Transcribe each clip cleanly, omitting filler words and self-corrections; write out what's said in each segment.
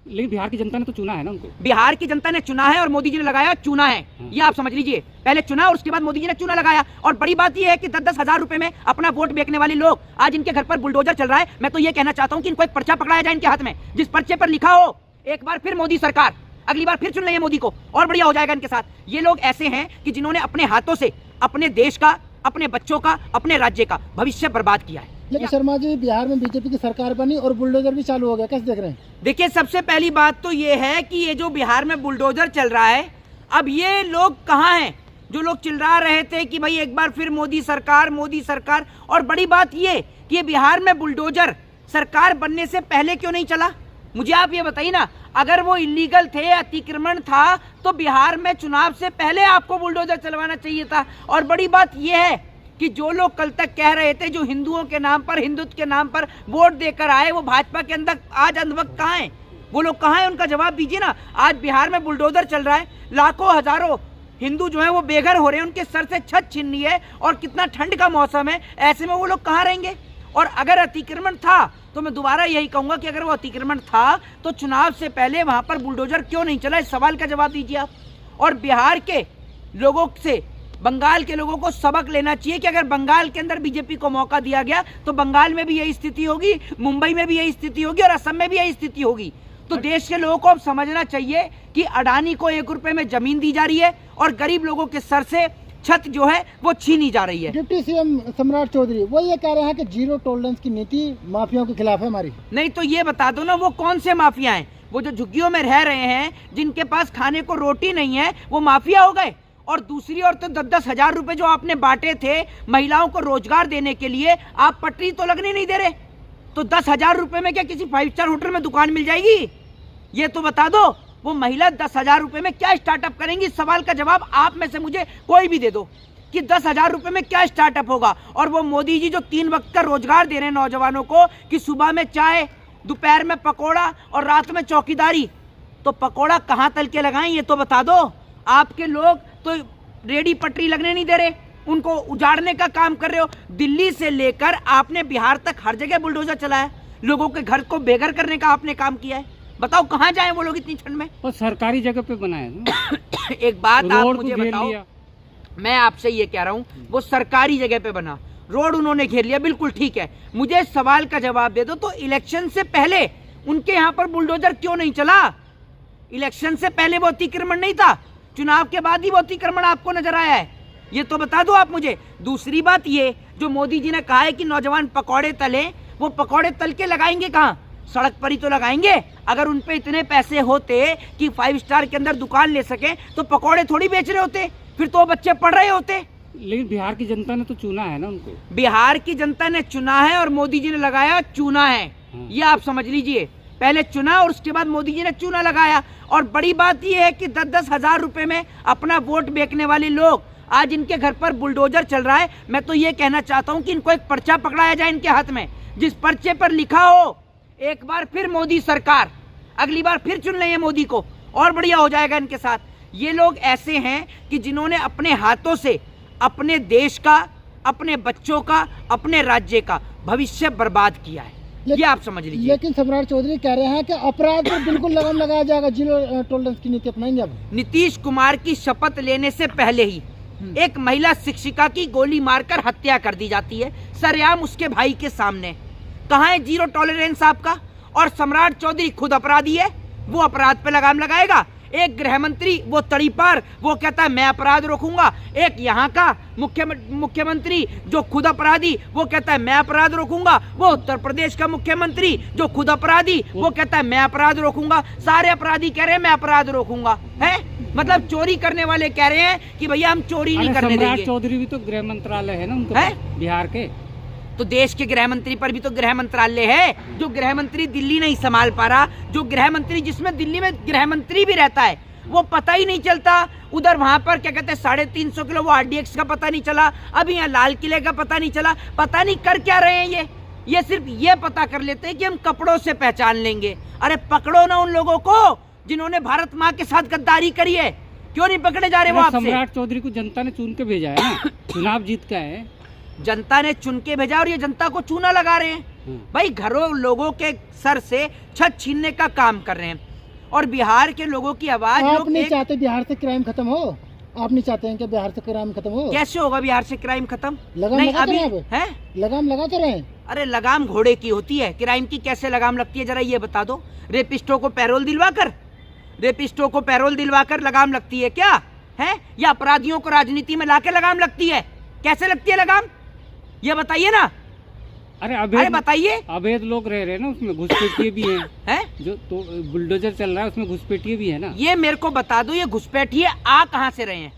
लेकिन बिहार की जनता ने तो चुना है ना उनको। बिहार की जनता ने चुना है और मोदी जी ने लगाया चूना है। ये आप समझ लीजिए, पहले चुना और उसके बाद मोदी जी ने चूना लगाया। और बड़ी बात ये है कि 10-10 हजार रुपए में अपना वोट बेचने वाले लोग आज इनके घर पर बुलडोजर चल रहा है। मैं तो ये कहना चाहता हूँ कि इनको एक पर्चा पकड़ाया जाए इनके हाथ में, जिस पर्चे पर लिखा हो एक बार फिर मोदी सरकार, अगली बार फिर चुन लेंगे मोदी को और बढ़िया हो जाएगा इनके साथ। ये लोग ऐसे हैं कि जिन्होंने अपने हाथों से अपने देश का, अपने बच्चों का, अपने राज्य का भविष्य बर्बाद किया है। लेकिन शर्मा जी, बिहार में बीजेपी की सरकार बनी और बुलडोजर भी चालू हो गया, कैसे देख रहे हैं? देखिए, सबसे पहली बात तो ये है कि ये जो बिहार में बुलडोजर चल रहा है, अब ये लोग कहाँ हैं जो लोग चिल्ला रहे थे कि भाई एक बार फिर मोदी सरकार, मोदी सरकार। और बड़ी बात ये कि ये बिहार में बुलडोजर सरकार बनने से पहले क्यों नहीं चला? मुझे आप ये बताइए ना, अगर वो इलीगल थे, अतिक्रमण था, तो बिहार में चुनाव से पहले आपको बुलडोजर चलवाना चाहिए था। और बड़ी बात यह है कि जो लोग कल तक कह रहे थे, जो हिंदुओं के नाम पर, हिंदुत्व के नाम पर वोट देकर आए, वो भाजपा के अंदर आज अंधभक्त कहाँ हैं? वो लोग कहाँ हैं? उनका जवाब दीजिए ना। आज बिहार में बुलडोजर चल रहा है, लाखों हजारों हिंदू जो है वो बेघर हो रहे हैं, उनके सर से छत छीन ली है और कितना ठंड का मौसम है, ऐसे में वो लोग कहाँ रहेंगे? और अगर अतिक्रमण था तो मैं दोबारा यही कहूंगा कि अगर वो अतिक्रमण था तो चुनाव से पहले वहां पर बुलडोजर क्यों नहीं चला? इस सवाल का जवाब दीजिए आप। और बिहार के लोगों से बंगाल के लोगों को सबक लेना चाहिए कि अगर बंगाल के अंदर बीजेपी को मौका दिया गया तो बंगाल में भी यही स्थिति होगी, मुंबई में भी यही स्थिति होगी और असम में भी यही स्थिति होगी। तो देश के लोगों को अब समझना चाहिए कि अडानी को 1 रुपए में जमीन दी जा रही है और गरीब लोगों के सर से छत जो है वो छीनी जा रही है। डिप्टी सीएम सम्राट चौधरी वो ये कह रहे हैं कि जीरो टॉलरेंस की नीति माफियाओं के खिलाफ है हमारी। नहीं तो ये बता दो ना, वो कौन से माफिया हैं? वो जो झुग्गियों में रह रहे हैं, जिनके पास खाने को रोटी नहीं है, वो माफिया हो गए? और दूसरी ओर तो 10-10 हजार रुपए जो आपने बांटे थे महिलाओं को रोजगार देने के लिए, आप पटरी तो लगने नहीं दे रहे। तो 10 हजार रुपए में क्या किसी 5 स्टार होटल में दुकान मिल जाएगी? ये तो बता दो, वो महिला 10 हजार रुपए में क्या स्टार्टअप करेंगी? इस सवाल का जवाब आप में से मुझे कोई भी दे दो कि 10 हजार रुपए में क्या स्टार्टअप होगा। और वो मोदी जी जो 3 वक्त का रोजगार दे रहे हैं नौजवानों को कि सुबह में चाय, दोपहर में पकौड़ा और रात में चौकीदारी, तो पकौड़ा कहाँ तल के लगाएं ये तो बता दो। आपके लोग तो रेडी पटरी लगने नहीं दे रहे, उनको उजाड़ने का काम कर रहे हो। दिल्ली से लेकर आपने बिहार तक हर जगह बुलडोजर चलाया, लोगों के घर को बेघर करने का आपने काम किया है। बताओ कहाँ जाएं वो लोग इतनी ठंड में? और सरकारी जगह पे बनाया एक बात आप मुझे बताओ, मैं आपसे ये कह रहा हूँ, वो सरकारी जगह पे बना, रोड उन्होंने घेर लिया, बिल्कुल ठीक है। मुझे सवाल का जवाब दे दो, तो इलेक्शन से पहले उनके यहाँ पर बुलडोजर क्यों नहीं चला? इलेक्शन से पहले वो अतिक्रमण नहीं था, चुनाव के बाद ही वो अतिक्रमण आपको नजर आया है? ये तो बता दो आप मुझे। दूसरी बात ये, जो मोदी जी ने कहा है कि नौजवान पकौड़े तले, वो पकौड़े तल के लगाएंगे कहाँ? सड़क पर ही तो लगाएंगे। अगर उन पे इतने पैसे होते कि 5 स्टार के अंदर दुकान ले सके तो पकौड़े थोड़ी बेच रहे होते, फिर तो बच्चे पढ़ रहे होते। लेकिन बिहार की जनता ने तो चुना है ना उनको। बिहार की जनता ने चुना है और मोदी जी ने लगाया चूना है। ये आप समझ लीजिए, पहले चुना और उसके बाद मोदी जी ने चूना लगाया। और बड़ी बात यह है कि 10-10 हजार रुपए में अपना वोट बेचने वाले लोग आज इनके घर पर बुलडोजर चल रहा है। मैं तो ये कहना चाहता हूँ कि इनको एक पर्चा पकड़ाया जाए इनके हाथ में, जिस पर्चे पर लिखा हो एक बार फिर मोदी सरकार, अगली बार फिर चुन लेंगे मोदी को और बढ़िया हो जाएगा इनके साथ। ये लोग ऐसे हैं कि जिन्होंने अपने हाथों से अपने देश का, अपने बच्चों का, अपने राज्य का भविष्य बर्बाद किया है। ये आप समझ लीजिए। लेकिन सम्राट चौधरी कह रहे हैं कि अपराध पर बिल्कुल लगाम लगाया जाएगा, जीरो टॉलरेंस की नीति अपनाएंगे। अब नीतीश कुमार की शपथ लेने से पहले ही एक महिला शिक्षिका की गोली मारकर हत्या कर दी जाती है सरेआम उसके भाई के सामने। कहाँ है जीरो टॉलरेंस आपका? और सम्राट चौधरी खुद अपराधी है, वो अपराध पे लगाम लगाएगा। एक गृह मंत्री वो तड़ी पार, वो कहता है मैं अपराध रोकूंगा। एक यहाँ का मुख्यमंत्री जो खुद अपराधी, वो कहता है मैं अपराध रोकूंगा। वो उत्तर प्रदेश का मुख्यमंत्री जो खुद अपराधी, वो कहता है मैं अपराध रोकूंगा। सारे अपराधी कह रहे हैं मैं अपराध रोकूंगा। है मतलब चोरी करने वाले कह रहे हैं कि भैया हम चोरी नहीं करने देंगे। सम्राट चौधरी भी तो गृह मंत्रालय है ना उनका, है बिहार के। तो देश के गृह मंत्री पर भी तो गृह मंत्रालय है। जो गृह मंत्री दिल्ली नहीं संभाल पा रहा, जो गृह मंत्री जिसमें दिल्ली में गृह मंत्री भी रहता है, वो पता ही नहीं चलता। उधर वहां पर क्या कहते हैं 350 किलो वो RDX का पता नहीं चला, अभी यहाँ लाल किले का पता नहीं चला। पता नहीं कर क्या रहे हैं ये सिर्फ ये पता कर लेते हैं कि हम कपड़ों से पहचान लेंगे। अरे पकड़ो ना उन लोगों को जिन्होंने भारत माँ के साथ गद्दारी करी है, क्यों नहीं पकड़े जा रहे वो आपसे? सम्राट चौधरी को जनता ने चुन के भेजा है ना, चुनाव जीत का है, जनता ने चुन के भेजा और ये जनता को चूना लगा रहे हैं। भाई घरों लोगों के सर से छत छीनने का काम कर रहे हैं। और बिहार के लोगों की आवाज आप लोग नहीं एक... चाहते बिहार से क्राइम खत्म हो? आप नहीं चाहते हैं कि बिहार से क्राइम खत्म हो? कैसे होगा बिहार से क्राइम खत्म? लगाम नहीं लगा तो अभी रहे हैं? है लगाम लगा तो रहे हैं? अरे लगाम घोड़े की होती है, क्राइम की कैसे लगाम लगती है जरा ये बता दो। रेपिस्टों को पैरोल दिलवा कर लगाम लगती है क्या है? या अपराधियों को राजनीति में लाके लगाम लगती है? कैसे लगती है लगाम ये बताइए ना। अरे बताइए। अवैध लोग रह रहे हैं ना उसमें, घुसपैठिए भी हैं जो तो बुलडोजर चल रहा है उसमें घुसपैठिए भी है ना। ये मेरे को बता दो, ये घुसपैठिए आ कहाँ से रहे हैं?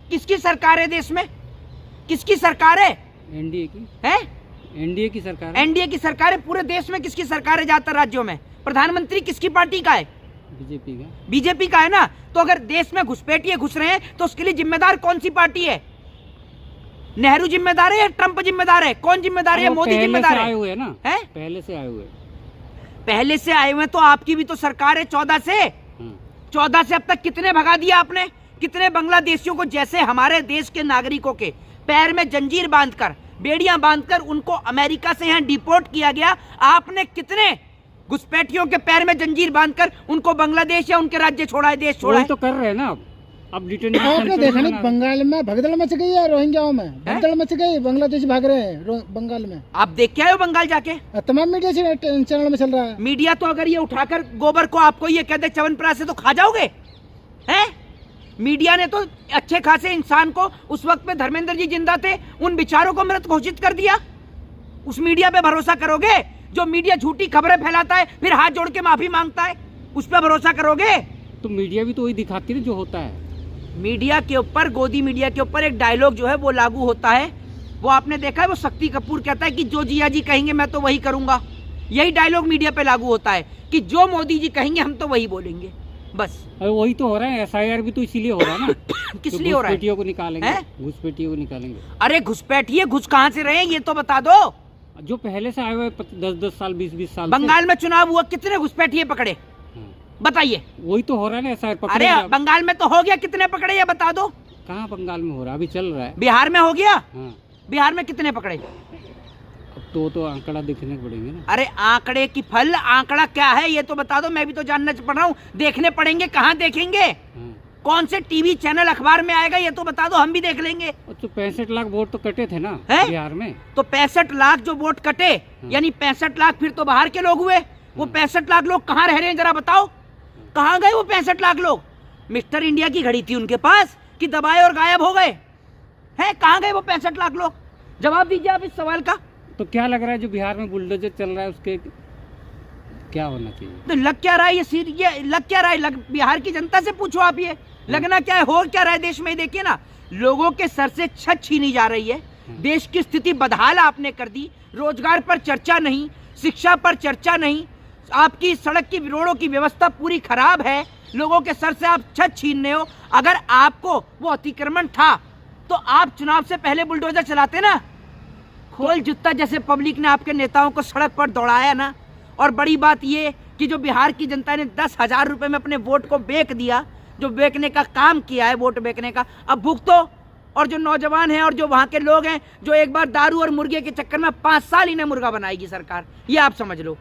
किसकी सरकार है देश में? किसकी सरकार है? एनडीए की है। एनडीए की सरकार है। एनडीए की सरकार है। पूरे देश में किसकी सरकार है ज्यादातर राज्यों में? प्रधानमंत्री किसकी पार्टी का है? बीजेपी का है ना। तो अगर देश में घुसपैठिए घुस रहे हैं तो उसके लिए जिम्मेदार कौन सी पार्टी है? नेहरू जिम्मेदार है या ट्रंप जिम्मेदार है? कौन जिम्मेदार है? मोदी जिम्मेदार है? आए हुए ना है? पहले से आए हुए तो आपकी भी तो सरकार है 14 से। 14 से अब तक कितने भगा दिया आपने? कितने बांग्लादेशियों को, जैसे हमारे देश के नागरिकों के पैर में जंजीर बांधकर, बेड़ियां बांधकर उनको अमेरिका से यहाँ डिपोर्ट किया गया, आपने कितने घुसपैठियों के पैर में जंजीर बांधकर उनको बांग्लादेश या उनके राज्य छोड़ा है, देश छोड़ा है? तो कर रहे हैं ना अब डिटेंशन। आपने देखा नहीं बंगाल में भगदड़ मच गई है, रोहिंग्याओं में भगदड़ मच गई, बांग्लादेश भाग रहे हैं बंगाल में। आप देख के आए हो बंगाल जाके? तमाम मीडिया चैनल में चल रहा है। मीडिया तो अगर ये उठाकर गोबर को आपको ये कहते च्यवनप्राश से तो खा जाओगे हैं? मीडिया ने तो अच्छे खासे इंसान को, उस वक्त में धर्मेंद्र जी जिंदा थे, उन बेचारों को मृत घोषित कर दिया। उस मीडिया पे भरोसा करोगे जो मीडिया झूठी खबरें फैलाता है फिर हाथ जोड़ के माफी मांगता है? उस पर भरोसा करोगे? तो मीडिया भी तो वही दिखाती है जो होता है। मीडिया के ऊपर, गोदी मीडिया के ऊपर एक डायलॉग जो है वो लागू होता है। वो आपने देखा है, वो शक्ति कपूर कहता है कि जो जिया जी कहेंगे मैं तो वही करूंगा। यही डायलॉग मीडिया पे लागू होता है कि जो मोदी जी कहेंगे हम तो वही बोलेंगे, बस। अरे वही तो हो रहा है। एसआईआर भी तो इसीलिए हो रहा है ना। किस लिए हो रहा है? घुसपैठियों को निकालेंगे, घुसपैठियों को निकालेंगे। अरे घुसपैठिए घुस कहाँ से रहे ये तो बता दो। जो पहले से आए हुए 10-10 साल 20-20 साल। बंगाल में चुनाव हुआ, कितने घुसपैठिए पकड़े बताइए? वही तो हो रहा है ना एसआईआर। अरे बंगाल में तो हो गया, कितने पकड़े ये बता दो। कहाँ बंगाल में हो रहा है? अभी चल रहा है। बिहार में हो गया? बिहार में कितने पकड़े? तो आंकड़ा देखने पड़ेंगे ना। अरे आंकड़े की फल, आंकड़ा क्या है ये तो बता दो, मैं भी तो जानना पड़ रहा हूँ। देखने पड़ेंगे, कहाँ देखेंगे? कौन से टीवी चैनल अखबार में आएगा ये तो बता दो, हम भी देख लेंगे। तो 65 लाख वोट तो कटे थे ना बिहार में। तो 65 लाख जो वोट कटे, यानी 65 लाख फिर तो बाहर के लोग हुए। वो 65 लाख लोग कहाँ रह रहे हैं जरा बताओ? कहाँ गए वो 65 लाख लोग? मिस्टर इंडिया की घड़ी थी उनके पास कि दबाए और गायब हो गए हैं? कहाँ गए वो 65 लाख लोग? जवाब दीजिए आप इस सवाल का। तो क्या लग रहा है जो बिहार में बुलडोजर चल रहा है उसके क्या होना चाहिए? तो लग क्या रहा है ये लग क्या रहा है? बिहार की जनता से पूछो आप, ये लगना क्या है, हो क्या रहा है देश में? देखिए ना, लोगों के सर से छत छीनी जा रही है। देश की स्थिति बदहाल आपने कर दी। रोजगार पर चर्चा नहीं, शिक्षा पर चर्चा नहीं, आपकी सड़क की, रोडों की व्यवस्था पूरी खराब है। लोगों के सर से आप छत छीन रहे हो। अगर आपको वो अतिक्रमण था तो आप चुनाव से पहले बुलडोजर चलाते ना। खोल जुत्ता जैसे पब्लिक ने आपके नेताओं को सड़क पर दौड़ाया ना। और बड़ी बात ये कि जो बिहार की जनता ने 10,000 रुपए में अपने वोट को बेच दिया, जो बेचने का काम किया है, वोट बेचने का, अब भुगतो। और जो नौजवान हैं और जो वहां के लोग हैं जो एक बार दारू और मुर्गे के चक्कर में 5 साल इन्हें मुर्गा बनाएगी सरकार, ये आप समझ लो।